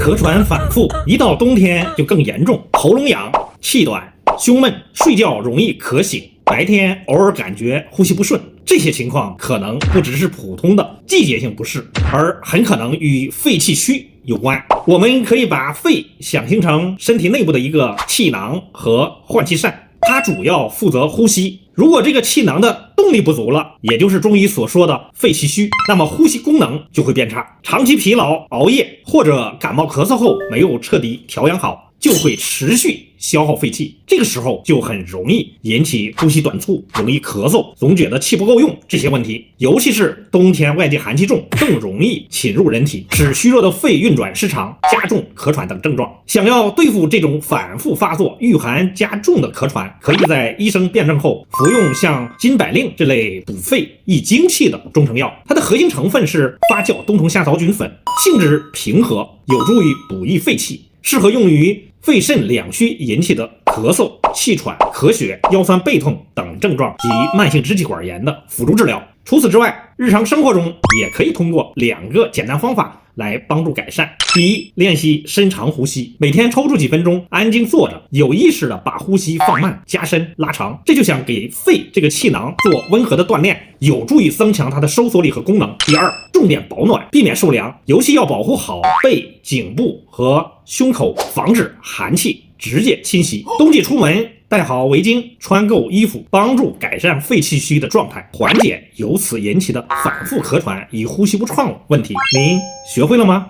咳喘反复，一到冬天就更严重，喉咙痒、气短、胸闷，睡觉容易咳醒，白天偶尔感觉呼吸不顺。这些情况可能不只是普通的季节性不适，而很可能与肺气虚有关。我们可以把肺想象成身体内部的一个气囊和换气扇，它主要负责呼吸。如果这个气囊的动力不足了，也就是中医所说的肺气虚，那么呼吸功能就会变差。长期疲劳、熬夜或者感冒咳嗽后没有彻底调养好，就会持续消耗肺气，这个时候就很容易引起呼吸短促、容易咳嗽、总觉得气不够用这些问题。尤其是冬天外界寒气重，更容易侵入人体，使虚弱的肺运转失常，加重咳喘等症状。想要对付这种反复发作、遇寒加重的咳喘，可以在医生辩证后服用像金百令这类补肺益精气的中成药。它的核心成分是发酵冬虫夏草菌粉，性质平和，有助于补益肺气，适合用于肺肾两虚引起的咳嗽、气喘、咳血、腰酸背痛等症状及慢性支气管炎的辅助治疗。除此之外，日常生活中也可以通过2个简单方法来帮助改善。第一，练习深长呼吸，每天抽出几分钟，安静坐着，有意识的把呼吸放慢、加深、拉长，这就想给肺这个气囊做温和的锻炼，有助于增强它的收缩力和功能。第二，重点保暖，避免受凉，尤其要保护好背、颈部和胸口，防止寒气直接侵袭。冬季出门戴好围巾，穿够衣服，帮助改善肺气虚的状态，缓解由此引起的反复咳喘与呼吸不畅问题。您学会了吗？